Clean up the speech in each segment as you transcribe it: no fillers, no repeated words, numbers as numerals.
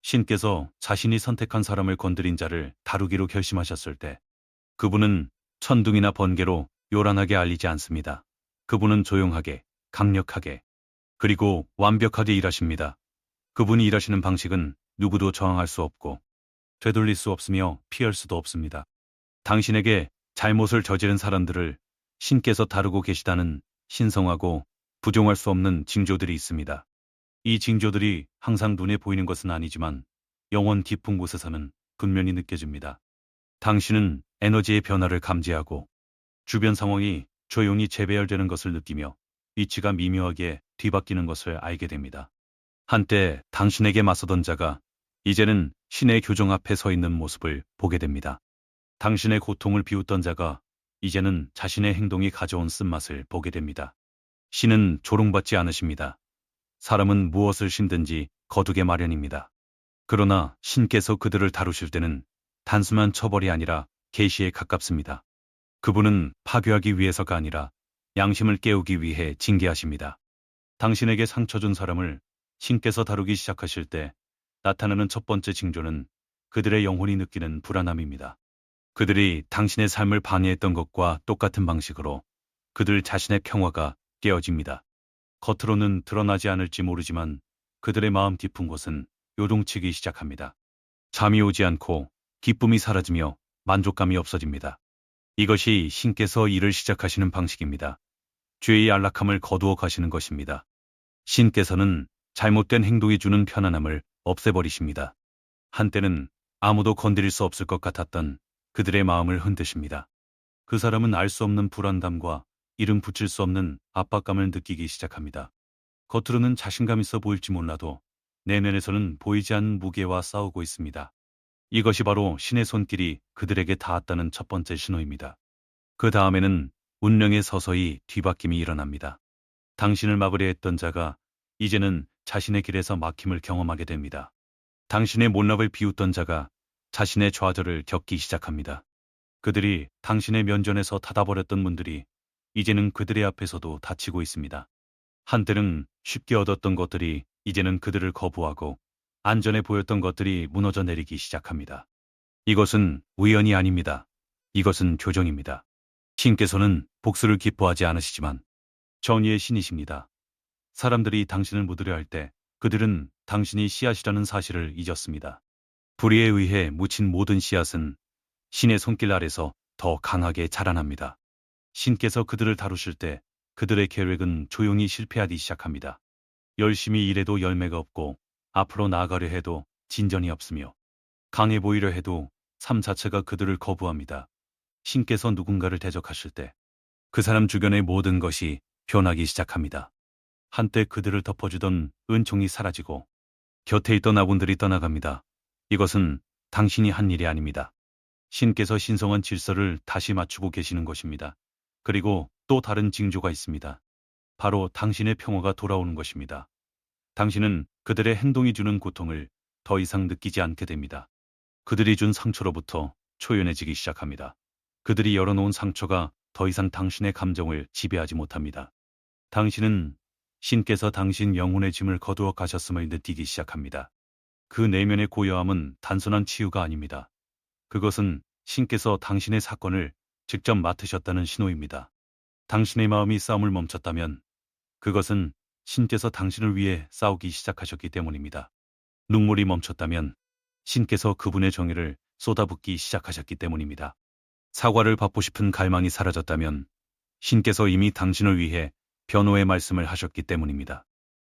신께서 자신이 선택한 사람을 건드린 자를 다루기로 결심하셨을 때 그분은 천둥이나 번개로 요란하게 알리지 않습니다. 그분은 조용하게, 강력하게, 그리고 완벽하게 일하십니다. 그분이 일하시는 방식은 누구도 저항할 수 없고 되돌릴 수 없으며 피할 수도 없습니다. 당신에게 잘못을 저지른 사람들을 신께서 다루고 계시다는 신성하고 부정할 수 없는 징조들이 있습니다. 이 징조들이 항상 눈에 보이는 것은 아니지만 영원 깊은 곳에서는 분명히 느껴집니다. 당신은 에너지의 변화를 감지하고 주변 상황이 조용히 재배열되는 것을 느끼며 위치가 미묘하게 뒤바뀌는 것을 알게 됩니다. 한때 당신에게 맞서던 자가 이제는 신의 교정 앞에 서 있는 모습을 보게 됩니다. 당신의 고통을 비웃던 자가 이제는 자신의 행동이 가져온 쓴맛을 보게 됩니다. 신은 조롱받지 않으십니다. 사람은 무엇을 심든지 거두게 마련입니다. 그러나 신께서 그들을 다루실 때는 단순한 처벌이 아니라 계시에 가깝습니다. 그분은 파괴하기 위해서가 아니라 양심을 깨우기 위해 징계하십니다. 당신에게 상처 준 사람을 신께서 다루기 시작하실 때 나타나는 첫 번째 징조는 그들의 영혼이 느끼는 불안함입니다. 그들이 당신의 삶을 방해했던 것과 똑같은 방식으로 그들 자신의 평화가 깨어집니다. 겉으로는 드러나지 않을지 모르지만 그들의 마음 깊은 곳은 요동치기 시작합니다. 잠이 오지 않고 기쁨이 사라지며 만족감이 없어집니다. 이것이 신께서 일을 시작하시는 방식입니다. 죄의 안락함을 거두어 가시는 것입니다. 신께서는 잘못된 행동이 주는 편안함을 없애버리십니다. 한때는 아무도 건드릴 수 없을 것 같았던 그들의 마음을 흔드십니다. 그 사람은 알 수 없는 불안감과 이름 붙일 수 없는 압박감을 느끼기 시작합니다. 겉으로는 자신감 있어 보일지 몰라도 내면에서는 보이지 않는 무게와 싸우고 있습니다. 이것이 바로 신의 손길이 그들에게 닿았다는 첫 번째 신호입니다. 그 다음에는 운명에 서서히 뒤바뀜이 일어납니다. 당신을 막으려 했던 자가 이제는 자신의 길에서 막힘을 경험하게 됩니다. 당신의 못납을 비웃던 자가 자신의 좌절을 겪기 시작합니다. 그들이 당신의 면전에서 닫아버렸던 문들이 이제는 그들의 앞에서도 닫히고 있습니다. 한때는 쉽게 얻었던 것들이 이제는 그들을 거부하고 안전해 보였던 것들이 무너져 내리기 시작합니다. 이것은 우연이 아닙니다. 이것은 교정입니다. 신께서는 복수를 기뻐하지 않으시지만 정의의 신이십니다. 사람들이 당신을 묻으려 할 때 그들은 당신이 씨앗이라는 사실을 잊었습니다. 불의에 의해 묻힌 모든 씨앗은 신의 손길 아래서 더 강하게 자라납니다. 신께서 그들을 다루실 때 그들의 계획은 조용히 실패하기 시작합니다. 열심히 일해도 열매가 없고 앞으로 나아가려 해도 진전이 없으며 강해 보이려 해도 삶 자체가 그들을 거부합니다. 신께서 누군가를 대적하실 때 그 사람 주변의 모든 것이 변하기 시작합니다. 한때 그들을 덮어주던 은총이 사라지고 곁에 있던 아군들이 떠나갑니다. 이것은 당신이 한 일이 아닙니다. 신께서 신성한 질서를 다시 맞추고 계시는 것입니다. 그리고 또 다른 징조가 있습니다. 바로 당신의 평화가 돌아오는 것입니다. 당신은 그들의 행동이 주는 고통을 더 이상 느끼지 않게 됩니다. 그들이 준 상처로부터 초연해지기 시작합니다. 그들이 열어놓은 상처가 더 이상 당신의 감정을 지배하지 못합니다. 당신은 신께서 당신 영혼의 짐을 거두어 가셨음을 느끼기 시작합니다. 그 내면의 고요함은 단순한 치유가 아닙니다. 그것은 신께서 당신의 사건을 직접 맡으셨다는 신호입니다. 당신의 마음이 싸움을 멈췄다면 그것은 신께서 당신을 위해 싸우기 시작하셨기 때문입니다. 눈물이 멈췄다면 신께서 그분의 정의를 쏟아붓기 시작하셨기 때문입니다. 사과를 받고 싶은 갈망이 사라졌다면 신께서 이미 당신을 위해 변호의 말씀을 하셨기 때문입니다.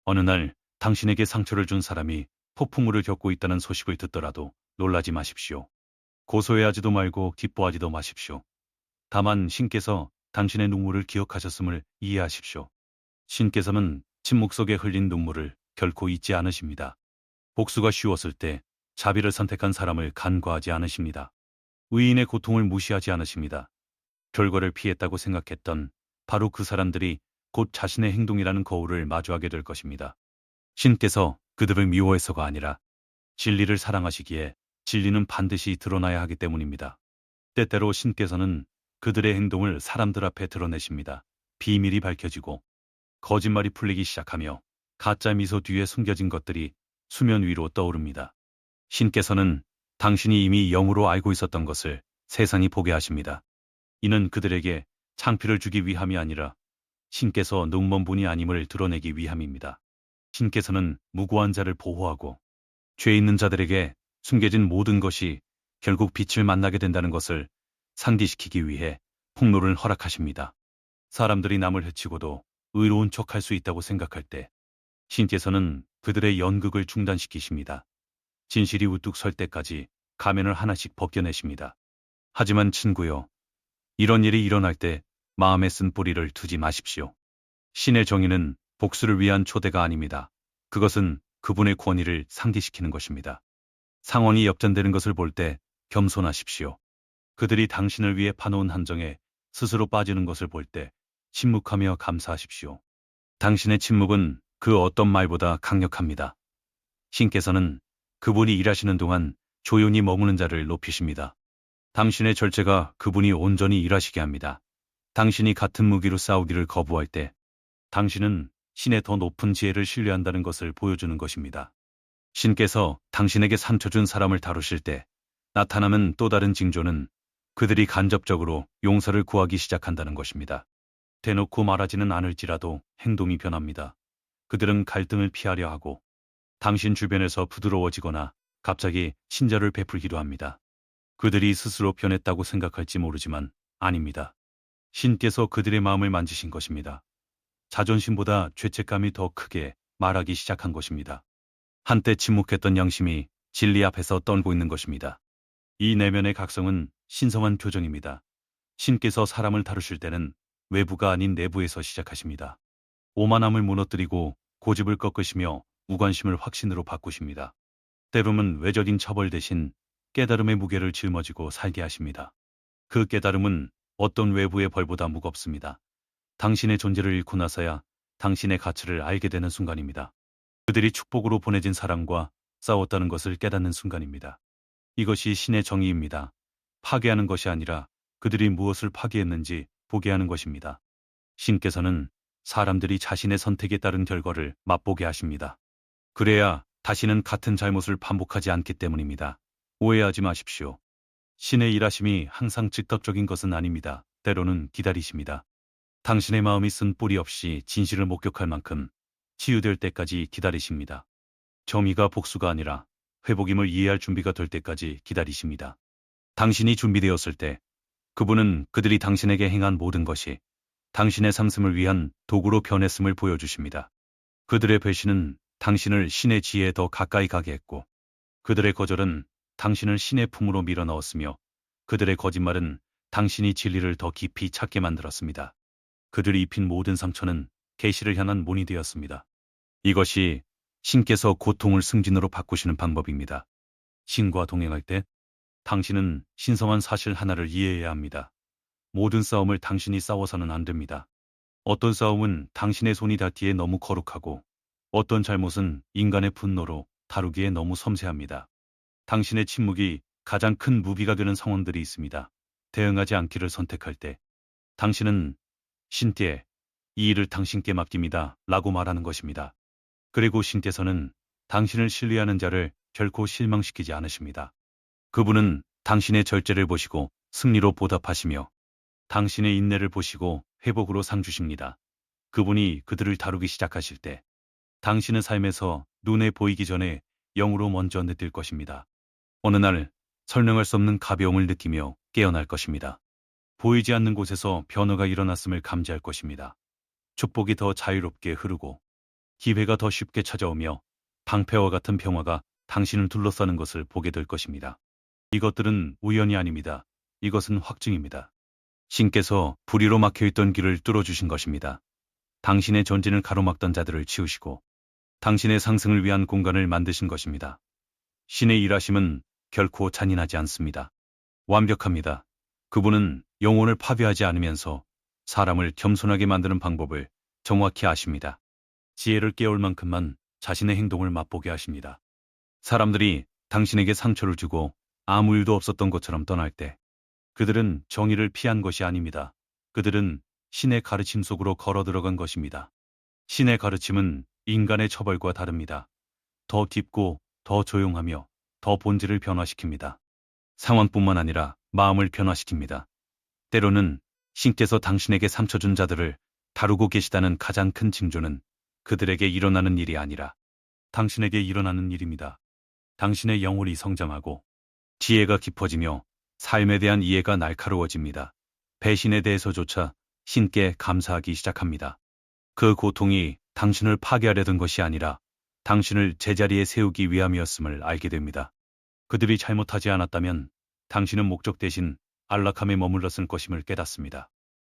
어느 날 당신에게 상처를 준 사람이 폭풍우를 겪고 있다는 소식을 듣더라도 놀라지 마십시오. 고소해하지도 말고 기뻐하지도 마십시오. 다만 신께서 당신의 눈물을 기억하셨음을 이해하십시오. 신께서는 침묵 속에 흘린 눈물을 결코 잊지 않으십니다. 복수가 쉬웠을 때 자비를 선택한 사람을 간과하지 않으십니다. 의인의 고통을 무시하지 않으십니다. 결과를 피했다고 생각했던 바로 그 사람들이 곧 자신의 행동이라는 거울을 마주하게 될 것입니다. 신께서 그들을 미워해서가 아니라 진리를 사랑하시기에 진리는 반드시 드러나야 하기 때문입니다. 때때로 신께서는 그들의 행동을 사람들 앞에 드러내십니다. 비밀이 밝혀지고 거짓말이 풀리기 시작하며 가짜 미소 뒤에 숨겨진 것들이 수면 위로 떠오릅니다. 신께서는 당신이 이미 영으로 알고 있었던 것을 세상이 보게 하십니다. 이는 그들에게 창피를 주기 위함이 아니라 신께서 눈먼 분이 아님을 드러내기 위함입니다. 신께서는 무고한 자를 보호하고 죄 있는 자들에게 숨겨진 모든 것이 결국 빛을 만나게 된다는 것을 상기시키기 위해 폭로를 허락하십니다. 사람들이 남을 해치고도 의로운 척할 수 있다고 생각할 때 신께서는 그들의 연극을 중단시키십니다. 진실이 우뚝 설 때까지 가면을 하나씩 벗겨내십니다. 하지만 친구요, 이런 일이 일어날 때 마음에 쓴 뿌리를 두지 마십시오. 신의 정의는 복수를 위한 초대가 아닙니다. 그것은 그분의 권위를 상기시키는 것입니다. 상황이 역전되는 것을 볼 때 겸손하십시오. 그들이 당신을 위해 파놓은 함정에 스스로 빠지는 것을 볼 때 침묵하며 감사하십시오. 당신의 침묵은 그 어떤 말보다 강력합니다. 신께서는 그분이 일하시는 동안 조용히 머무는 자를 높이십니다. 당신의 절제가 그분이 온전히 일하시게 합니다. 당신이 같은 무기로 싸우기를 거부할 때 당신은 신의 더 높은 지혜를 신뢰한다는 것을 보여주는 것입니다. 신께서 당신에게 상처 준 사람을 다루실 때 나타나는 또 다른 징조는 그들이 간접적으로 용서를 구하기 시작한다는 것입니다. 대놓고 말하지는 않을지라도 행동이 변합니다. 그들은 갈등을 피하려 하고 당신 주변에서 부드러워지거나 갑자기 친절을 베풀기도 합니다. 그들이 스스로 변했다고 생각할지 모르지만 아닙니다. 신께서 그들의 마음을 만지신 것입니다. 자존심보다 죄책감이 더 크게 말하기 시작한 것입니다. 한때 침묵했던 양심이 진리 앞에서 떨고 있는 것입니다. 이 내면의 각성은 신성한 교정입니다. 신께서 사람을 다루실 때는 외부가 아닌 내부에서 시작하십니다. 오만함을 무너뜨리고 고집을 꺾으시며 무관심을 확신으로 바꾸십니다. 때로는 외적인 처벌 대신 깨달음의 무게를 짊어지고 살게 하십니다. 그 깨달음은 어떤 외부의 벌보다 무겁습니다. 당신의 존재를 잃고 나서야 당신의 가치를 알게 되는 순간입니다. 그들이 축복으로 보내진 사람과 싸웠다는 것을 깨닫는 순간입니다. 이것이 신의 정의입니다. 파괴하는 것이 아니라 그들이 무엇을 파괴했는지 보게 하는 것입니다. 신께서는 사람들이 자신의 선택에 따른 결과를 맛보게 하십니다. 그래야 다시는 같은 잘못을 반복하지 않기 때문입니다. 오해하지 마십시오. 신의 일하심이 항상 즉각적인 것은 아닙니다. 때로는 기다리십니다. 당신의 마음이 쓴 뿌리 없이 진실을 목격할 만큼 치유될 때까지 기다리십니다. 정의가 복수가 아니라 회복임을 이해할 준비가 될 때까지 기다리십니다. 당신이 준비되었을 때 그분은 그들이 당신에게 행한 모든 것이 당신의 상승을 위한 도구로 변했음을 보여주십니다. 그들의 배신은 당신을 신의 지혜에 더 가까이 가게 했고 그들의 거절은 당신을 신의 품으로 밀어넣었으며 그들의 거짓말은 당신이 진리를 더 깊이 찾게 만들었습니다. 그들이 입힌 모든 상처는 계시를 향한 문이 되었습니다. 이것이 신께서 고통을 승진으로 바꾸시는 방법입니다. 신과 동행할 때 당신은 신성한 사실 하나를 이해해야 합니다. 모든 싸움을 당신이 싸워서는 안 됩니다. 어떤 싸움은 당신의 손이 닿기에 너무 거룩하고 어떤 잘못은 인간의 분노로 다루기에 너무 섬세합니다. 당신의 침묵이 가장 큰 무기가 되는 상황들이 있습니다. 대응하지 않기를 선택할 때 당신은 신께 이 일을 당신께 맡깁니다 라고 말하는 것입니다. 그리고 신께서는 당신을 신뢰하는 자를 결코 실망시키지 않으십니다. 그분은 당신의 절제를 보시고 승리로 보답하시며 당신의 인내를 보시고 회복으로 상 주십니다. 그분이 그들을 다루기 시작하실 때 당신의 삶에서 눈에 보이기 전에 영으로 먼저 느낄 것입니다. 어느 날 설명할 수 없는 가벼움을 느끼며 깨어날 것입니다. 보이지 않는 곳에서 변화가 일어났음을 감지할 것입니다. 축복이 더 자유롭게 흐르고 기회가 더 쉽게 찾아오며 방패와 같은 평화가 당신을 둘러싸는 것을 보게 될 것입니다. 이것들은 우연이 아닙니다. 이것은 확증입니다. 신께서 불의로 막혀있던 길을 뚫어주신 것입니다. 당신의 전진을 가로막던 자들을 치우시고 당신의 상승을 위한 공간을 만드신 것입니다. 신의 일하심은 결코 잔인하지 않습니다. 완벽합니다. 그분은 영혼을 파괴하지 않으면서 사람을 겸손하게 만드는 방법을 정확히 아십니다. 지혜를 깨울 만큼만 자신의 행동을 맛보게 하십니다. 사람들이 당신에게 상처를 주고 아무 일도 없었던 것처럼 떠날 때 그들은 정의를 피한 것이 아닙니다. 그들은 신의 가르침 속으로 걸어 들어간 것입니다. 신의 가르침은 인간의 처벌과 다릅니다. 더 깊고 더 조용하며 더 본질을 변화시킵니다. 상황뿐만 아니라 마음을 변화시킵니다. 때로는 신께서 당신에게 상처 준 자들을 다루고 계시다는 가장 큰 징조는 그들에게 일어나는 일이 아니라 당신에게 일어나는 일입니다. 당신의 영혼이 성장하고 지혜가 깊어지며 삶에 대한 이해가 날카로워집니다. 배신에 대해서조차 신께 감사하기 시작합니다. 그 고통이 당신을 파괴하려던 것이 아니라 당신을 제자리에 세우기 위함이었음을 알게 됩니다. 그들이 잘못하지 않았다면 당신은 목적 대신 안락함에 머물렀을 것임을 깨닫습니다.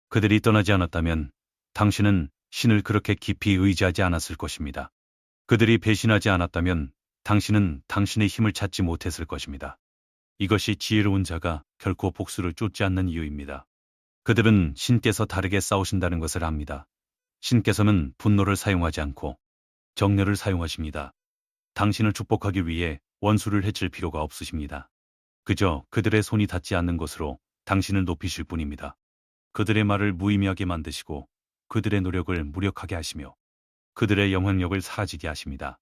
그들이 떠나지 않았다면 당신은 신을 그렇게 깊이 의지하지 않았을 것입니다. 그들이 배신하지 않았다면 당신은 당신의 힘을 찾지 못했을 것입니다. 이것이 지혜로운 자가 결코 복수를 쫓지 않는 이유입니다. 그들은 신께서 다르게 싸우신다는 것을 압니다. 신께서는 분노를 사용하지 않고 정렬을 사용하십니다. 당신을 축복하기 위해 원수를 해칠 필요가 없으십니다. 그저 그들의 손이 닿지 않는 곳으로 당신을 높이실 뿐입니다. 그들의 말을 무의미하게 만드시고 그들의 노력을 무력하게 하시며 그들의 영향력을 사라지게 하십니다.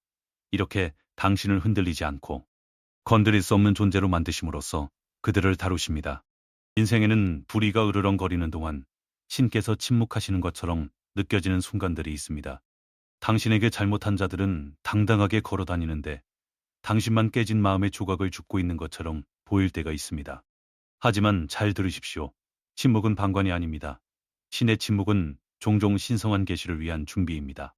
이렇게 당신을 흔들리지 않고 건드릴 수 없는 존재로 만드심으로써 그들을 다루십니다. 인생에는 불의가 으르렁거리는 동안 신께서 침묵하시는 것처럼 느껴지는 순간들이 있습니다. 당신에게 잘못한 자들은 당당하게 걸어다니는데 당신만 깨진 마음의 조각을 줍고 있는 것처럼 보일 때가 있습니다. 하지만 잘 들으십시오. 침묵은 방관이 아닙니다. 신의 침묵은 종종 신성한 계시를 위한 준비입니다.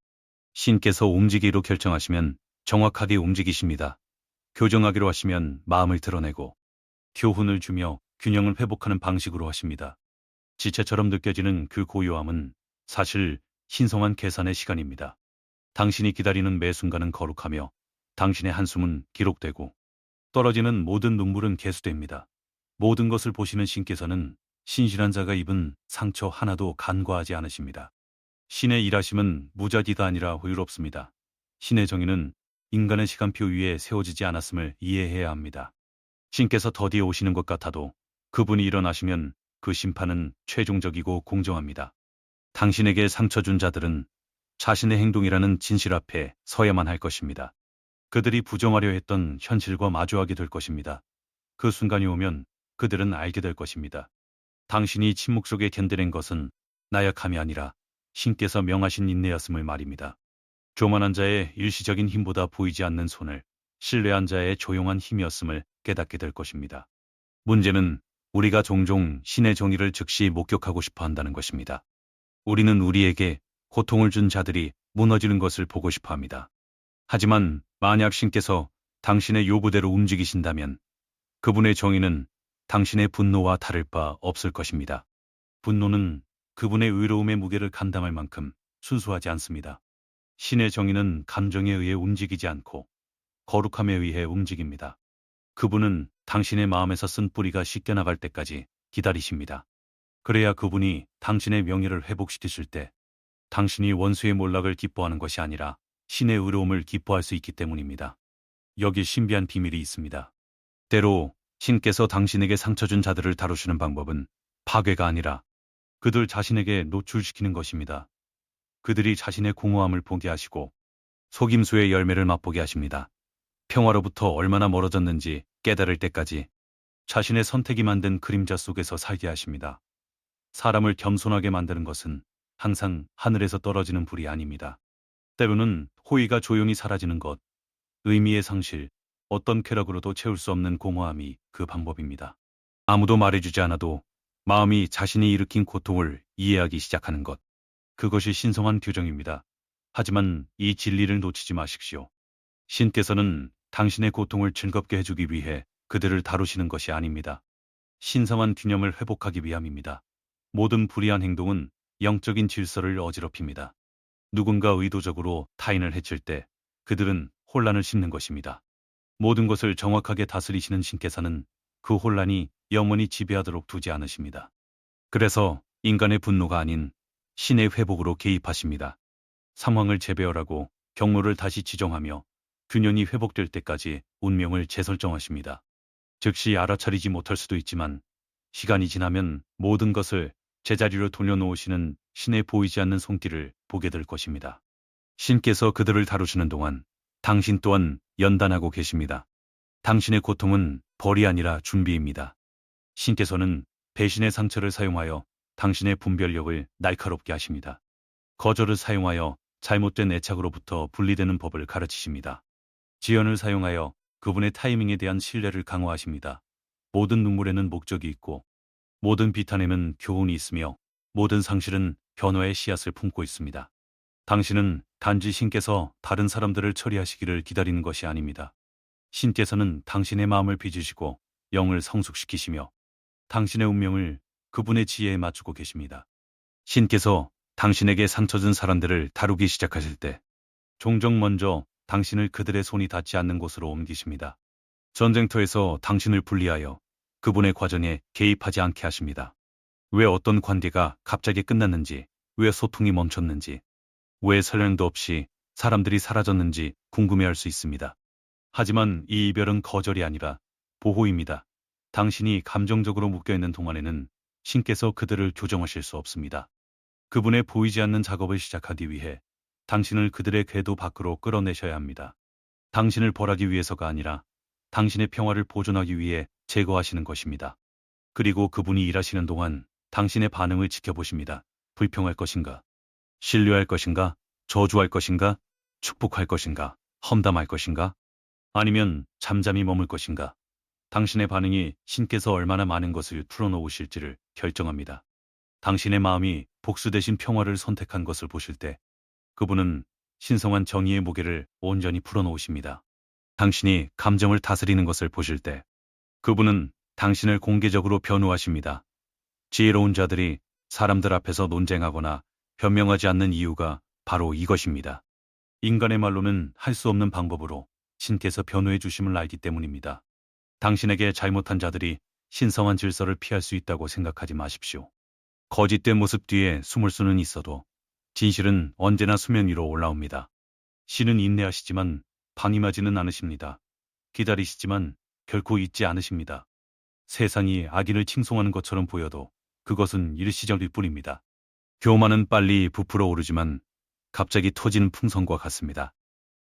신께서 움직이기로 결정하시면 정확하게 움직이십니다. 교정하기로 하시면 마음을 드러내고 교훈을 주며 균형을 회복하는 방식으로 하십니다. 지체처럼 느껴지는 그 고요함은 사실 신성한 계산의 시간입니다. 당신이 기다리는 매 순간은 거룩하며 당신의 한숨은 기록되고 떨어지는 모든 눈물은 계수됩니다. 모든 것을 보시는 신께서는 신실한 자가 입은 상처 하나도 간과하지 않으십니다. 신의 일하심은 무작위가 아니라 호유롭습니다. 신의 정의는 인간의 시간표 위에 세워지지 않았음을 이해해야 합니다. 신께서 더디에 오시는 것 같아도 그분이 일어나시면 그 심판은 최종적이고 공정합니다. 당신에게 상처 준 자들은 자신의 행동이라는 진실 앞에 서야만 할 것입니다. 그들이 부정하려 했던 현실과 마주하게 될 것입니다. 그 순간이 오면 그들은 알게 될 것입니다. 당신이 침묵 속에 견뎌낸 것은 나약함이 아니라 신께서 명하신 인내였음을 말입니다. 교만한 자의 일시적인 힘보다 보이지 않는 손을 신뢰한 자의 조용한 힘이었음을 깨닫게 될 것입니다. 문제는 우리가 종종 신의 정의를 즉시 목격하고 싶어 한다는 것입니다. 우리는 우리에게 고통을 준 자들이 무너지는 것을 보고 싶어 합니다. 하지만 만약 신께서 당신의 요구대로 움직이신다면 그분의 정의는 당신의 분노와 다를 바 없을 것입니다. 분노는 그분의 의로움의 무게를 감당할 만큼 순수하지 않습니다. 신의 정의는 감정에 의해 움직이지 않고 거룩함에 의해 움직입니다. 그분은 당신의 마음에서 쓴 뿌리가 씻겨나갈 때까지 기다리십니다. 그래야 그분이 당신의 명예를 회복시키실 때 당신이 원수의 몰락을 기뻐하는 것이 아니라 신의 의로움을 기뻐할 수 있기 때문입니다. 여기 신비한 비밀이 있습니다. 때로 신께서 당신에게 상처 준 자들을 다루시는 방법은 파괴가 아니라 그들 자신에게 노출시키는 것입니다. 그들이 자신의 공허함을 보게 하시고 속임수의 열매를 맛보게 하십니다. 평화로부터 얼마나 멀어졌는지 깨달을 때까지 자신의 선택이 만든 그림자 속에서 살게 하십니다. 사람을 겸손하게 만드는 것은 항상 하늘에서 떨어지는 불이 아닙니다. 때로는 호의가 조용히 사라지는 것, 의미의 상실, 어떤 쾌락으로도 채울 수 없는 공허함이 그 방법입니다. 아무도 말해주지 않아도 마음이 자신이 일으킨 고통을 이해하기 시작하는 것. 그것이 신성한 규정입니다. 하지만 이 진리를 놓치지 마십시오. 신께서는 당신의 고통을 즐겁게 해주기 위해 그들을 다루시는 것이 아닙니다. 신성한 균형을 회복하기 위함입니다. 모든 불의한 행동은 영적인 질서를 어지럽힙니다. 누군가 의도적으로 타인을 해칠 때 그들은 혼란을 심는 것입니다. 모든 것을 정확하게 다스리시는 신께서는 그 혼란이 영원히 지배하도록 두지 않으십니다. 그래서 인간의 분노가 아닌 신의 회복으로 개입하십니다. 상황을 재배열하고 경로를 다시 지정하며 균형이 회복될 때까지 운명을 재설정하십니다. 즉시 알아차리지 못할 수도 있지만 시간이 지나면 모든 것을 제자리로 돌려놓으시는 신의 보이지 않는 손길을 보게 될 것입니다. 신께서 그들을 다루시는 동안 당신 또한 연단하고 계십니다. 당신의 고통은 벌이 아니라 준비입니다. 신께서는 배신의 상처를 사용하여 당신의 분별력을 날카롭게 하십니다. 거절을 사용하여 잘못된 애착으로부터 분리되는 법을 가르치십니다. 지연을 사용하여 그분의 타이밍에 대한 신뢰를 강화하십니다. 모든 눈물에는 목적이 있고 모든 비탄에는 교훈이 있으며 모든 상실은 변화의 씨앗을 품고 있습니다. 당신은 단지 신께서 다른 사람들을 처리하시기를 기다리는 것이 아닙니다. 신께서는 당신의 마음을 빚으시고 영을 성숙시키시며 당신의 운명을 그분의 지혜에 맞추고 계십니다. 신께서 당신에게 상처 준 사람들을 다루기 시작하실 때 종종 먼저 당신을 그들의 손이 닿지 않는 곳으로 옮기십니다. 전쟁터에서 당신을 분리하여 그분의 과정에 개입하지 않게 하십니다. 왜 어떤 관계가 갑자기 끝났는지, 왜 소통이 멈췄는지, 왜 설명도 없이 사람들이 사라졌는지 궁금해할 수 있습니다. 하지만 이 이별은 거절이 아니라 보호입니다. 당신이 감정적으로 묶여있는 동안에는 신께서 그들을 교정하실 수 없습니다. 그분의 보이지 않는 작업을 시작하기 위해 당신을 그들의 궤도 밖으로 끌어내셔야 합니다. 당신을 벌하기 위해서가 아니라 당신의 평화를 보존하기 위해 제거하시는 것입니다. 그리고 그분이 일하시는 동안 당신의 반응을 지켜보십니다. 불평할 것인가? 신뢰할 것인가? 저주할 것인가? 축복할 것인가? 험담할 것인가? 아니면 잠잠히 머물 것인가? 당신의 반응이 신께서 얼마나 많은 것을 풀어놓으실지를 결정합니다. 당신의 마음이 복수 대신 평화를 선택한 것을 보실 때 그분은 신성한 정의의 무게를 온전히 풀어놓으십니다. 당신이 감정을 다스리는 것을 보실 때 그분은 당신을 공개적으로 변호하십니다. 지혜로운 자들이 사람들 앞에서 논쟁하거나 변명하지 않는 이유가 바로 이것입니다. 인간의 말로는 할 수 없는 방법으로 신께서 변호해 주심을 알기 때문입니다. 당신에게 잘못한 자들이 신성한 질서를 피할 수 있다고 생각하지 마십시오. 거짓된 모습 뒤에 숨을 수는 있어도 진실은 언제나 수면 위로 올라옵니다. 신은 인내하시지만 방임하지는 않으십니다. 기다리시지만 결코 잊지 않으십니다. 세상이 악인을 칭송하는 것처럼 보여도 그것은 일시적일 뿐입니다. 교만은 빨리 부풀어 오르지만 갑자기 터지는 풍선과 같습니다.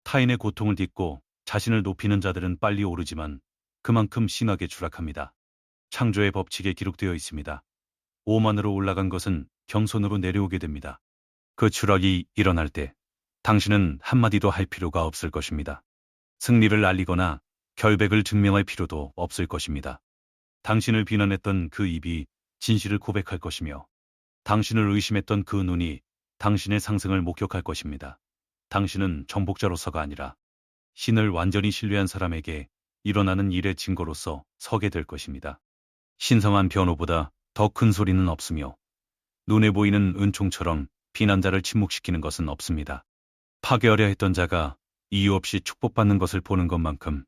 타인의 고통을 딛고 자신을 높이는 자들은 빨리 오르지만 그만큼 심하게 추락합니다. 창조의 법칙에 기록되어 있습니다. 오만으로 올라간 것은 경손으로 내려오게 됩니다. 그 추락이 일어날 때 당신은 한마디도 할 필요가 없을 것입니다. 승리를 알리거나 결백을 증명할 필요도 없을 것입니다. 당신을 비난했던 그 입이 진실을 고백할 것이며 당신을 의심했던 그 눈이 당신의 상승을 목격할 것입니다. 당신은 정복자로서가 아니라 신을 완전히 신뢰한 사람에게 일어나는 일의 증거로서 서게 될 것입니다. 신성한 변호보다 더 큰 소리는 없으며 눈에 보이는 은총처럼 비난자를 침묵시키는 것은 없습니다. 파괴하려 했던 자가 이유 없이 축복받는 것을 보는 것만큼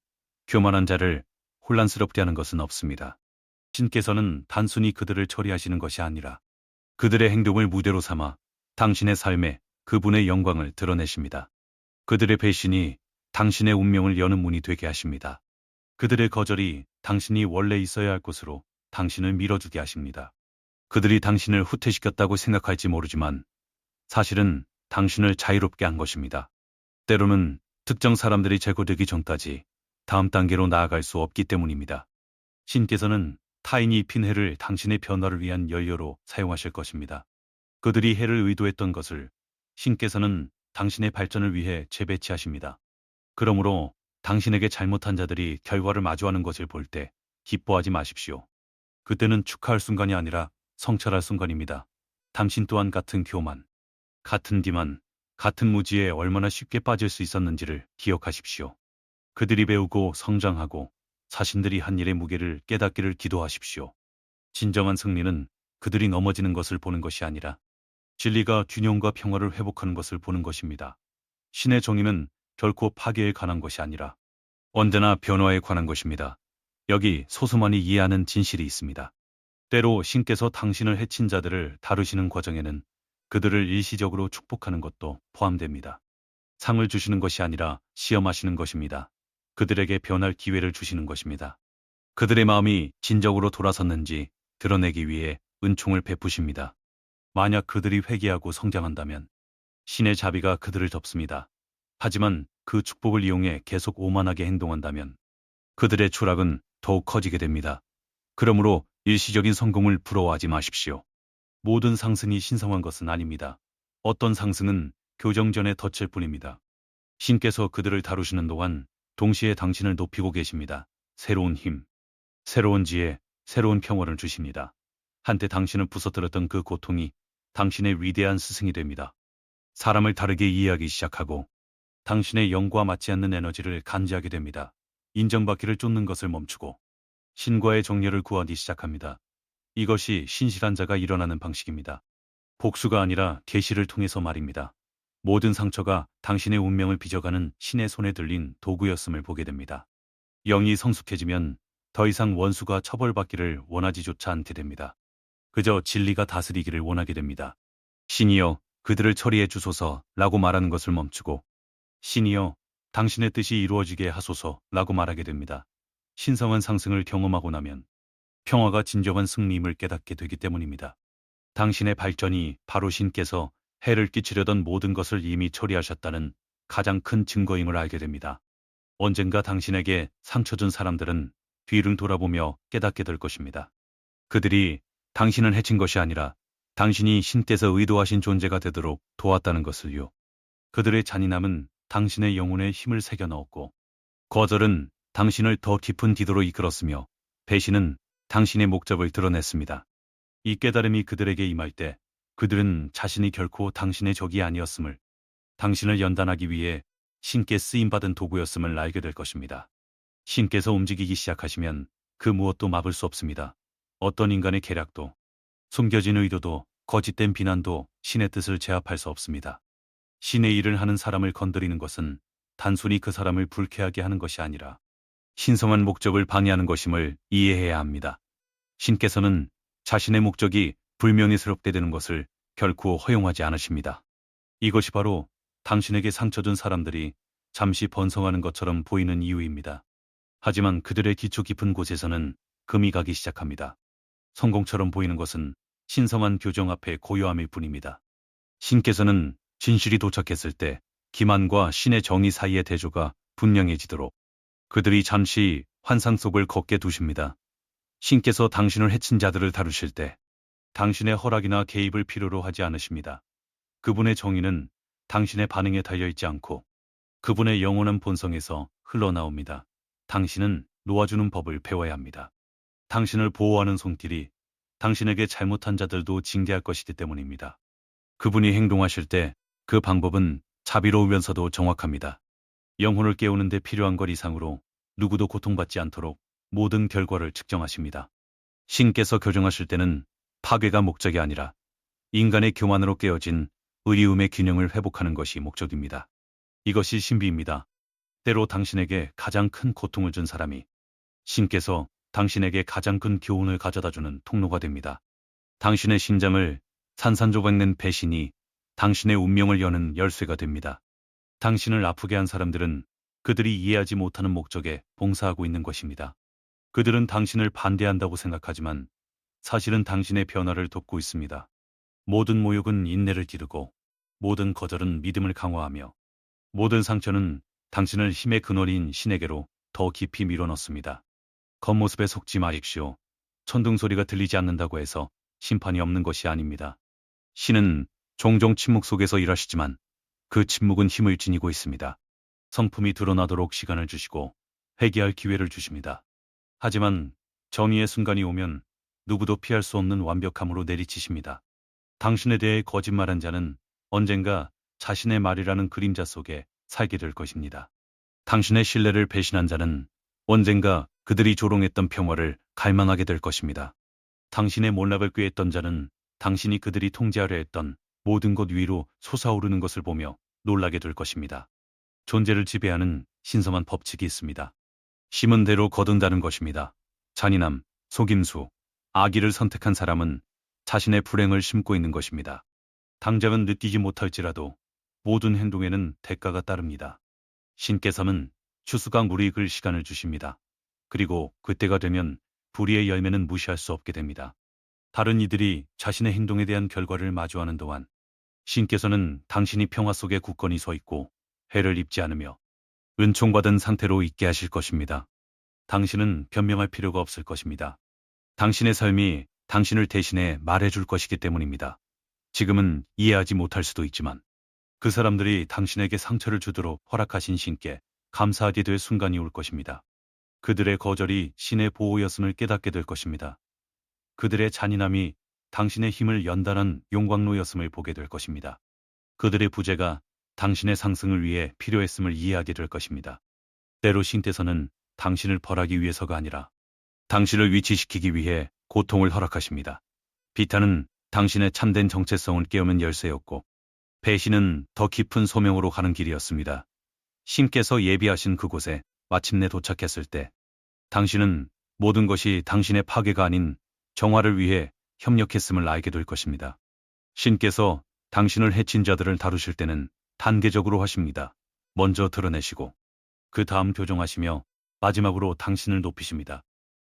교만한 자를 혼란스럽게 하는 것은 없습니다. 신께서는 단순히 그들을 처리하시는 것이 아니라 그들의 행동을 무대로 삼아 당신의 삶에 그분의 영광을 드러내십니다. 그들의 배신이 당신의 운명을 여는 문이 되게 하십니다. 그들의 거절이 당신이 원래 있어야 할 곳으로 당신을 밀어주게 하십니다. 그들이 당신을 후퇴시켰다고 생각할지 모르지만 사실은 당신을 자유롭게 한 것입니다. 때로는 특정 사람들이 제거되기 전까지 다음 단계로 나아갈 수 없기 때문입니다. 신께서는 타인이 입힌 해를 당신의 변화를 위한 연료로 사용하실 것입니다. 그들이 해를 의도했던 것을 신께서는 당신의 발전을 위해 재배치하십니다. 그러므로 당신에게 잘못한 자들이 결과를 마주하는 것을 볼 때 기뻐하지 마십시오. 그때는 축하할 순간이 아니라 성찰할 순간입니다. 당신 또한 같은 교만, 같은 기만, 같은 무지에 얼마나 쉽게 빠질 수 있었는지를 기억하십시오. 그들이 배우고 성장하고 자신들이 한 일의 무게를 깨닫기를 기도하십시오. 진정한 승리는 그들이 넘어지는 것을 보는 것이 아니라 진리가 균형과 평화를 회복하는 것을 보는 것입니다. 신의 정의는 결코 파괴에 관한 것이 아니라 언제나 변화에 관한 것입니다. 여기 소수만이 이해하는 진실이 있습니다. 때로 신께서 당신을 해친 자들을 다루시는 과정에는 그들을 일시적으로 축복하는 것도 포함됩니다. 상을 주시는 것이 아니라 시험하시는 것입니다. 그들에게 변할 기회를 주시는 것입니다. 그들의 마음이 진정으로 돌아섰는지 드러내기 위해 은총을 베푸십니다. 만약 그들이 회개하고 성장한다면 신의 자비가 그들을 덮습니다. 하지만 그 축복을 이용해 계속 오만하게 행동한다면 그들의 추락은 더욱 커지게 됩니다. 그러므로 일시적인 성공을 부러워하지 마십시오. 모든 상승이 신성한 것은 아닙니다. 어떤 상승은 교정 전에 덧칠 뿐입니다. 신께서 그들을 다루시는 동안 동시에 당신을 높이고 계십니다. 새로운 힘, 새로운 지혜, 새로운 평화를 주십니다. 한때 당신을 부서뜨렸던 그 고통이 당신의 위대한 스승이 됩니다. 사람을 다르게 이해하기 시작하고 당신의 영과 맞지 않는 에너지를 감지하게 됩니다. 인정받기를 쫓는 것을 멈추고 신과의 정렬을 구하기 시작합니다. 이것이 신실한 자가 일어나는 방식입니다. 복수가 아니라 계시를 통해서 말입니다. 모든 상처가 당신의 운명을 빚어가는 신의 손에 들린 도구였음을 보게 됩니다. 영이 성숙해지면 더 이상 원수가 처벌받기를 원하지조차 않게 됩니다. 그저 진리가 다스리기를 원하게 됩니다. 신이여, 그들을 처리해 주소서라고 말하는 것을 멈추고 신이여, 당신의 뜻이 이루어지게 하소서라고 말하게 됩니다. 신성한 상승을 경험하고 나면 평화가 진정한 승리임을 깨닫게 되기 때문입니다. 당신의 발전이 바로 신께서 해를 끼치려던 모든 것을 이미 처리하셨다는 가장 큰 증거임을 알게 됩니다. 언젠가 당신에게 상처 준 사람들은 뒤를 돌아보며 깨닫게 될 것입니다. 그들이 당신을 해친 것이 아니라 당신이 신께서 의도하신 존재가 되도록 도왔다는 것을요. 그들의 잔인함은 당신의 영혼에 힘을 새겨 넣었고 거절은 당신을 더 깊은 기도로 이끌었으며 배신은 당신의 목적을 드러냈습니다. 이 깨달음이 그들에게 임할 때 그들은 자신이 결코 당신의 적이 아니었음을, 당신을 연단하기 위해 신께 쓰임받은 도구였음을 알게 될 것입니다. 신께서 움직이기 시작하시면 그 무엇도 막을 수 없습니다. 어떤 인간의 계략도, 숨겨진 의도도, 거짓된 비난도 신의 뜻을 제압할 수 없습니다. 신의 일을 하는 사람을 건드리는 것은 단순히 그 사람을 불쾌하게 하는 것이 아니라 신성한 목적을 방해하는 것임을 이해해야 합니다. 신께서는 자신의 목적이 불명예스럽게 되는 것을 결코 허용하지 않으십니다. 이것이 바로 당신에게 상처 준 사람들이 잠시 번성하는 것처럼 보이는 이유입니다. 하지만 그들의 기초 깊은 곳에서는 금이 가기 시작합니다. 성공처럼 보이는 것은 신성한 교정 앞에 고요함일 뿐입니다. 신께서는 진실이 도착했을 때 기만과 신의 정의 사이의 대조가 분명해지도록 그들이 잠시 환상 속을 걷게 두십니다. 신께서 당신을 해친 자들을 다루실 때 당신의 허락이나 개입을 필요로 하지 않으십니다. 그분의 정의는 당신의 반응에 달려있지 않고 그분의 영원한 본성에서 흘러나옵니다. 당신은 놓아주는 법을 배워야 합니다. 당신을 보호하는 손길이 당신에게 잘못한 자들도 징계할 것이기 때문입니다. 그분이 행동하실 때 그 방법은 자비로우면서도 정확합니다. 영혼을 깨우는 데 필요한 것 이상으로 누구도 고통받지 않도록 모든 결과를 측정하십니다. 신께서 교정하실 때는 파괴가 목적이 아니라 인간의 교만으로 깨어진 의리움의 균형을 회복하는 것이 목적입니다. 이것이 신비입니다. 때로 당신에게 가장 큰 고통을 준 사람이 신께서 당신에게 가장 큰 교훈을 가져다주는 통로가 됩니다. 당신의 심장을 산산조각 낸 배신이 당신의 운명을 여는 열쇠가 됩니다. 당신을 아프게 한 사람들은 그들이 이해하지 못하는 목적에 봉사하고 있는 것입니다. 그들은 당신을 반대한다고 생각하지만 사실은 당신의 변화를 돕고 있습니다. 모든 모욕은 인내를 기르고 모든 거절은 믿음을 강화하며 모든 상처는 당신을 힘의 근원인 신에게로 더 깊이 밀어넣습니다. 겉모습에 속지 마십시오. 천둥 소리가 들리지 않는다고 해서 심판이 없는 것이 아닙니다. 신은 종종 침묵 속에서 일하시지만 그 침묵은 힘을 지니고 있습니다. 성품이 드러나도록 시간을 주시고 회개할 기회를 주십니다. 하지만 정의의 순간이 오면 누구도 피할 수 없는 완벽함으로 내리치십니다. 당신에 대해 거짓말한 자는 언젠가 자신의 말이라는 그림자 속에 살게 될 것입니다. 당신의 신뢰를 배신한 자는 언젠가 그들이 조롱했던 평화를 갈망하게 될 것입니다. 당신의 몰락을 꾀했던 자는 당신이 그들이 통제하려 했던 모든 것 위로 솟아오르는 것을 보며 놀라게 될 것입니다. 존재를 지배하는 신성한 법칙이 있습니다. 심은 대로 거둔다는 것입니다. 잔인함, 속임수, 악의를 선택한 사람은 자신의 불행을 심고 있는 것입니다. 당장은 느끼지 못할지라도 모든 행동에는 대가가 따릅니다. 신께서는 추수가 물이 익을 시간을 주십니다. 그리고 그때가 되면 불의의 열매는 무시할 수 없게 됩니다. 다른 이들이 자신의 행동에 대한 결과를 마주하는 동안 신께서는 당신이 평화 속에 굳건히 서 있고 해를 입지 않으며 은총받은 상태로 있게 하실 것입니다. 당신은 변명할 필요가 없을 것입니다. 당신의 삶이 당신을 대신해 말해줄 것이기 때문입니다. 지금은 이해하지 못할 수도 있지만 그 사람들이 당신에게 상처를 주도록 허락하신 신께 감사하게 될 순간이 올 것입니다. 그들의 거절이 신의 보호였음을 깨닫게 될 것입니다. 그들의 잔인함이 당신의 힘을 연단한 용광로였음을 보게 될 것입니다. 그들의 부재가 당신의 상승을 위해 필요했음을 이해하게 될 것입니다. 때로 신께서는 당신을 벌하기 위해서가 아니라 당신을 위치시키기 위해 고통을 허락하십니다. 비탄은 당신의 참된 정체성을 깨우는 열쇠였고 배신은 더 깊은 소명으로 가는 길이었습니다. 신께서 예비하신 그곳에 마침내 도착했을 때 당신은 모든 것이 당신의 파괴가 아닌 정화를 위해 협력했음을 알게 될 것입니다. 신께서 당신을 해친 자들을 다루실 때는 단계적으로 하십니다. 먼저 드러내시고 그 다음 교정하시며 마지막으로 당신을 높이십니다.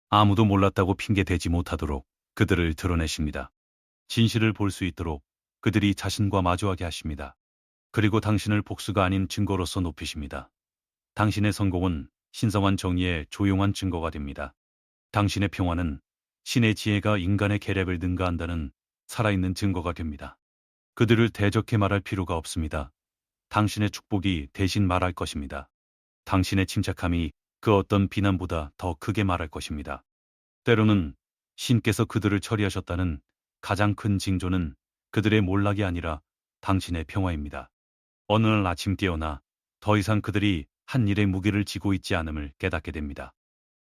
아무도 몰랐다고 핑계대지 못하도록 그들을 드러내십니다. 진실을 볼 수 있도록 그들이 자신과 마주하게 하십니다. 그리고 당신을 복수가 아닌 증거로서 높이십니다. 당신의 성공은 신성한 정의의 조용한 증거가 됩니다. 당신의 평화는 신의 지혜가 인간의 계략을 능가한다는 살아있는 증거가 됩니다. 그들을 대적해 말할 필요가 없습니다. 당신의 축복이 대신 말할 것입니다. 당신의 침착함이 그 어떤 비난보다 더 크게 말할 것입니다. 때로는 신께서 그들을 처리하셨다는 가장 큰 징조는 그들의 몰락이 아니라 당신의 평화입니다. 어느 날 아침 깨어나 더 이상 그들이 한 일의 무게를 지고 있지 않음을 깨닫게 됩니다.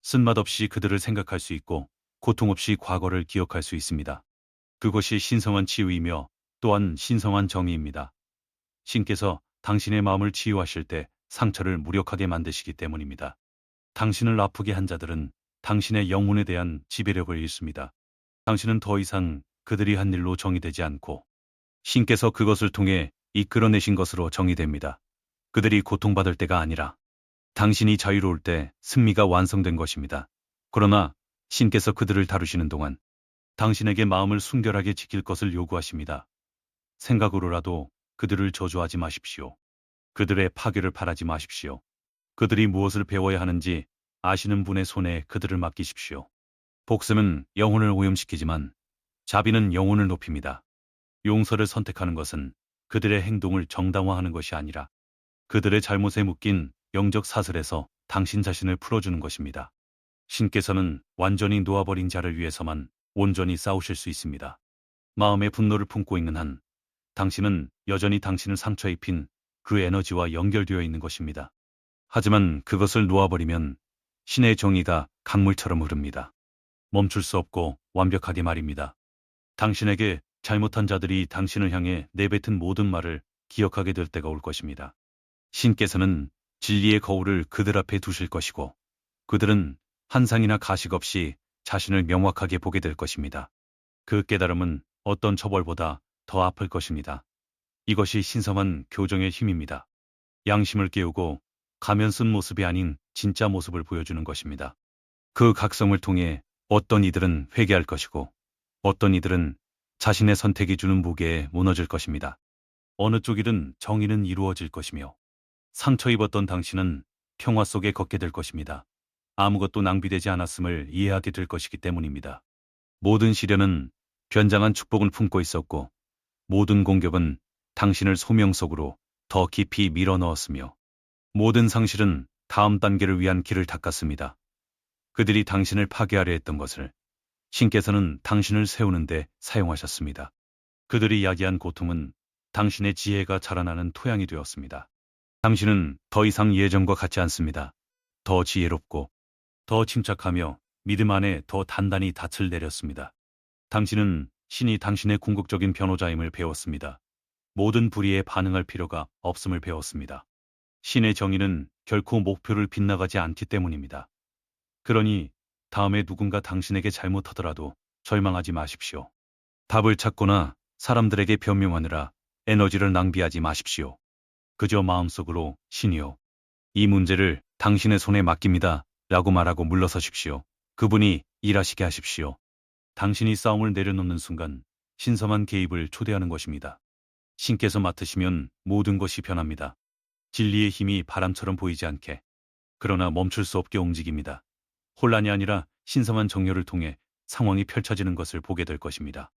쓴맛 없이 그들을 생각할 수 있고 고통 없이 과거를 기억할 수 있습니다. 그것이 신성한 치유이며 또한 신성한 정의입니다. 신께서 당신의 마음을 치유하실 때 상처를 무력하게 만드시기 때문입니다. 당신을 아프게 한 자들은 당신의 영혼에 대한 지배력을 잃습니다. 당신은 더 이상 그들이 한 일로 정의되지 않고 신께서 그것을 통해 이끌어내신 것으로 정의됩니다. 그들이 고통받을 때가 아니라 당신이 자유로울 때 승리가 완성된 것입니다. 그러나 신께서 그들을 다루시는 동안 당신에게 마음을 순결하게 지킬 것을 요구하십니다. 생각으로라도 그들을 저주하지 마십시오. 그들의 파괴를 바라지 마십시오. 그들이 무엇을 배워야 하는지 아시는 분의 손에 그들을 맡기십시오. 복음은 영혼을 오염시키지만 자비는 영혼을 높입니다. 용서를 선택하는 것은 그들의 행동을 정당화하는 것이 아니라 그들의 잘못에 묶인 영적 사슬에서 당신 자신을 풀어주는 것입니다. 신께서는 완전히 놓아버린 자를 위해서만 온전히 싸우실 수 있습니다. 마음의 분노를 품고 있는 한 당신은 여전히 당신을 상처 입힌 그 에너지와 연결되어 있는 것입니다. 하지만 그것을 놓아버리면 신의 정의가 강물처럼 흐릅니다. 멈출 수 없고 완벽하게 말입니다. 당신에게 잘못한 자들이 당신을 향해 내뱉은 모든 말을 기억하게 될 때가 올 것입니다. 신께서는 진리의 거울을 그들 앞에 두실 것이고 그들은 한상이나 가식 없이 자신을 명확하게 보게 될 것입니다. 그 깨달음은 어떤 처벌보다 더 아플 것입니다. 이것이 신성한 교정의 힘입니다. 양심을 깨우고 가면 쓴 모습이 아닌 진짜 모습을 보여주는 것입니다. 그 각성을 통해 어떤 이들은 회개할 것이고 어떤 이들은 자신의 선택이 주는 무게에 무너질 것입니다. 어느 쪽이든 정의는 이루어질 것이며 상처 입었던 당신은 평화 속에 걷게 될 것입니다. 아무것도 낭비되지 않았음을 이해하게 될 것이기 때문입니다. 모든 시련은 변장한 축복을 품고 있었고 모든 공격은 당신을 소명 속으로 더 깊이 밀어넣었으며 모든 상실은 다음 단계를 위한 길을 닦았습니다. 그들이 당신을 파괴하려 했던 것을 신께서는 당신을 세우는 데 사용하셨습니다. 그들이 야기한 고통은 당신의 지혜가 자라나는 토양이 되었습니다. 당신은 더 이상 예전과 같지 않습니다. 더 지혜롭고 더 침착하며 믿음 안에 더 단단히 닻을 내렸습니다. 당신은 신이 당신의 궁극적인 변호자임을 배웠습니다. 모든 불의에 반응할 필요가 없음을 배웠습니다. 신의 정의는 결코 목표를 빗나가지 않기 때문입니다. 그러니 다음에 누군가 당신에게 잘못하더라도 절망하지 마십시오. 답을 찾거나 사람들에게 변명하느라 에너지를 낭비하지 마십시오. 그저 마음속으로 신이요, 이 문제를 당신의 손에 맡깁니다 라고 말하고 물러서십시오. 그분이 일하시게 하십시오. 당신이 싸움을 내려놓는 순간 신성한 개입을 초대하는 것입니다. 신께서 맡으시면 모든 것이 변합니다. 진리의 힘이 바람처럼 보이지 않게, 그러나 멈출 수 없게 움직입니다. 혼란이 아니라 신성한 정료를 통해 상황이 펼쳐지는 것을 보게 될 것입니다.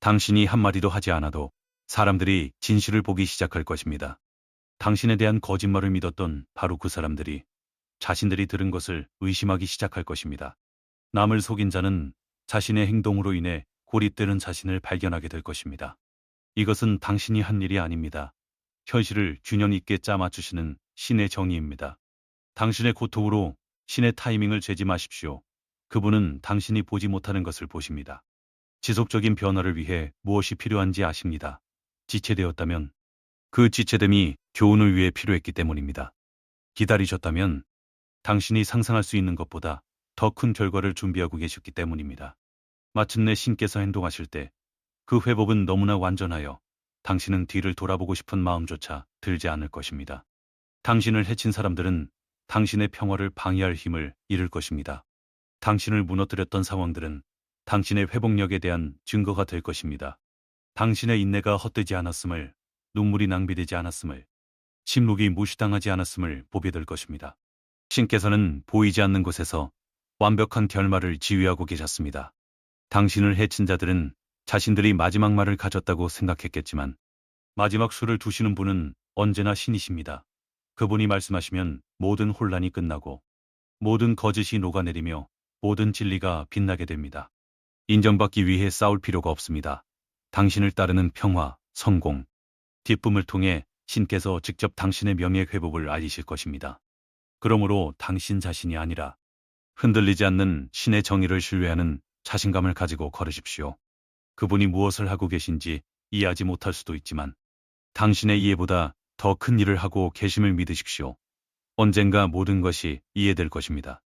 당신이 한마디도 하지 않아도 사람들이 진실을 보기 시작할 것입니다. 당신에 대한 거짓말을 믿었던 바로 그 사람들이 자신들이 들은 것을 의심하기 시작할 것입니다. 남을 속인 자는 자신의 행동으로 인해 고립되는 자신을 발견하게 될 것입니다. 이것은 당신이 한 일이 아닙니다. 현실을 균형 있게 짜맞추시는 신의 정의입니다. 당신의 고통으로 신의 타이밍을 재지 마십시오. 그분은 당신이 보지 못하는 것을 보십니다. 지속적인 변화를 위해 무엇이 필요한지 아십니다. 지체되었다면 그 지체됨이 교훈을 위해 필요했기 때문입니다. 기다리셨다면 당신이 상상할 수 있는 것보다 더 큰 결과를 준비하고 계셨기 때문입니다. 마침내 신께서 행동하실 때 그 회복은 너무나 완전하여 당신은 뒤를 돌아보고 싶은 마음조차 들지 않을 것입니다. 당신을 해친 사람들은 당신의 평화를 방해할 힘을 잃을 것입니다. 당신을 무너뜨렸던 상황들은 당신의 회복력에 대한 증거가 될 것입니다. 당신의 인내가 헛되지 않았음을, 눈물이 낭비되지 않았음을, 침묵이 무시당하지 않았음을 보게 될 것입니다. 신께서는 보이지 않는 곳에서 완벽한 결말을 지휘하고 계셨습니다. 당신을 해친 자들은 자신들이 마지막 말을 가졌다고 생각했겠지만 마지막 수를 두시는 분은 언제나 신이십니다. 그분이 말씀하시면 모든 혼란이 끝나고 모든 거짓이 녹아내리며 모든 진리가 빛나게 됩니다. 인정받기 위해 싸울 필요가 없습니다. 당신을 따르는 평화, 성공, 기쁨을 통해 신께서 직접 당신의 명예 회복을 알리실 것입니다. 그러므로 당신 자신이 아니라 흔들리지 않는 신의 정의를 신뢰하는 자신감을 가지고 걸으십시오. 그분이 무엇을 하고 계신지 이해하지 못할 수도 있지만 당신의 이해보다 더 큰 일을 하고 계심을 믿으십시오. 언젠가 모든 것이 이해될 것입니다.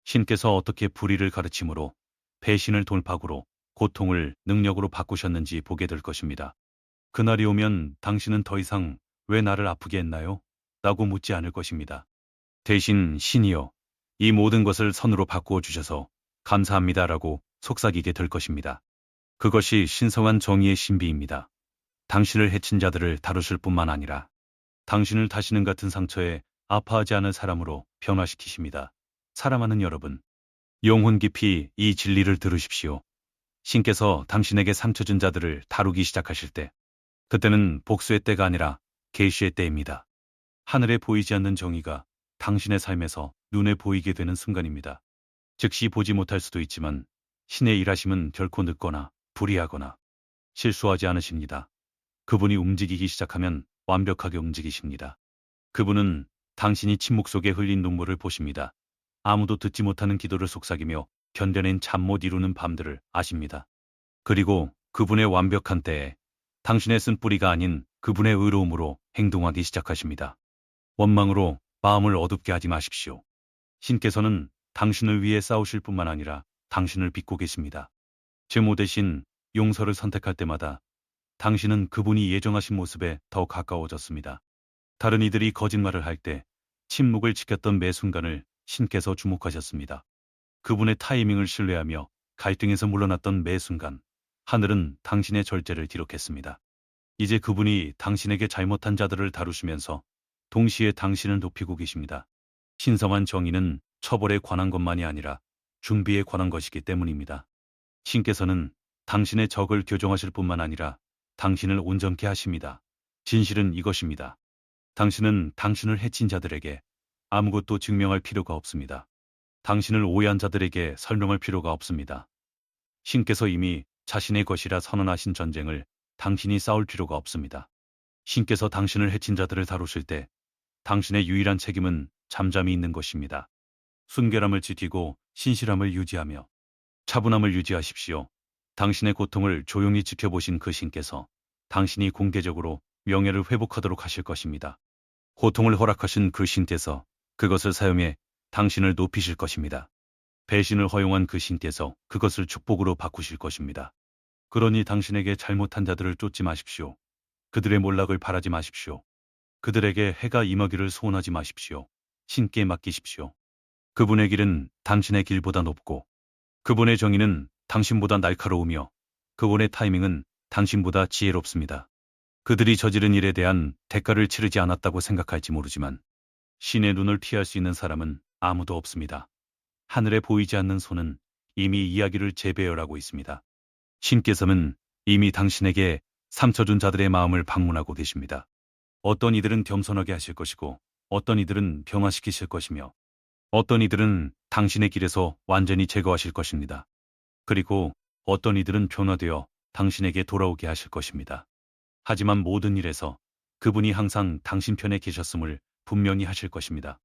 신께서 어떻게 불의를 가르침으로 배신을 돌파구로 고통을 능력으로 바꾸셨는지 보게 될 것입니다. 그날이 오면 당신은 더 이상 왜 나를 아프게 했나요? 라고 묻지 않을 것입니다. 대신 신이여, 이 모든 것을 선으로 바꾸어 주셔서 감사합니다라고 속삭이게 될 것입니다. 그것이 신성한 정의의 신비입니다. 당신을 해친 자들을 다루실 뿐만 아니라 당신을 다시는 같은 상처에 아파하지 않을 사람으로 변화시키십니다. 사랑하는 여러분, 영혼 깊이 이 진리를 들으십시오. 신께서 당신에게 상처 준 자들을 다루기 시작하실 때 그때는 복수의 때가 아니라 계시의 때입니다. 하늘에 보이지 않는 정의가 당신의 삶에서 눈에 보이게 되는 순간입니다. 즉시 보지 못할 수도 있지만 신의 일하심은 결코 늦거나 불의하거나 실수하지 않으십니다. 그분이 움직이기 시작하면 완벽하게 움직이십니다. 그분은 당신이 침묵 속에 흘린 눈물을 보십니다. 아무도 듣지 못하는 기도를 속삭이며 견뎌낸 잠 못 이루는 밤들을 아십니다. 그리고 그분의 완벽한 때에 당신의 쓴 뿌리가 아닌 그분의 의로움으로 행동하기 시작하십니다. 원망으로 마음을 어둡게 하지 마십시오. 신께서는 당신을 위해 싸우실 뿐만 아니라 당신을 믿고 계십니다. 제모 대신 용서를 선택할 때마다 당신은 그분이 예정하신 모습에 더 가까워졌습니다. 다른 이들이 거짓말을 할 때 침묵을 지켰던 매 순간을 신께서 주목하셨습니다. 그분의 타이밍을 신뢰하며 갈등에서 물러났던 매 순간 하늘은 당신의 절제를 기록했습니다. 이제 그분이 당신에게 잘못한 자들을 다루시면서 동시에 당신을 높이고 계십니다. 신성한 정의는 처벌에 관한 것만이 아니라 준비에 관한 것이기 때문입니다. 신께서는 당신의 적을 교정하실 뿐만 아니라 당신을 온전케 하십니다. 진실은 이것입니다. 당신은 당신을 해친 자들에게 아무것도 증명할 필요가 없습니다. 당신을 오해한 자들에게 설명할 필요가 없습니다. 신께서 이미 자신의 것이라 선언하신 전쟁을 당신이 싸울 필요가 없습니다. 신께서 당신을 해친 자들을 다루실 때 당신의 유일한 책임은 잠잠히 있는 것입니다. 순결함을 지키고 신실함을 유지하며 차분함을 유지하십시오. 당신의 고통을 조용히 지켜보신 그 신께서 당신이 공개적으로 명예를 회복하도록 하실 것입니다. 고통을 허락하신 그 신께서 그것을 사용해 당신을 높이실 것입니다. 배신을 허용한 그 신께서 그것을 축복으로 바꾸실 것입니다. 그러니 당신에게 잘못한 자들을 쫓지 마십시오. 그들의 몰락을 바라지 마십시오. 그들에게 해가 임하기를 소원하지 마십시오. 신께 맡기십시오. 그분의 길은 당신의 길보다 높고 그분의 정의는 당신보다 날카로우며 그분의 타이밍은 당신보다 지혜롭습니다. 그들이 저지른 일에 대한 대가를 치르지 않았다고 생각할지 모르지만 신의 눈을 피할 수 있는 사람은 아무도 없습니다. 하늘에 보이지 않는 손은 이미 이야기를 재배열하고 있습니다. 신께서는 이미 당신에게 상처 준 자들의 마음을 방문하고 계십니다. 어떤 이들은 겸손하게 하실 것이고, 어떤 이들은 병화시키실 것이며, 어떤 이들은 당신의 길에서 완전히 제거하실 것입니다. 그리고 어떤 이들은 변화되어 당신에게 돌아오게 하실 것입니다. 하지만 모든 일에서 그분이 항상 당신 편에 계셨음을 분명히 하실 것입니다.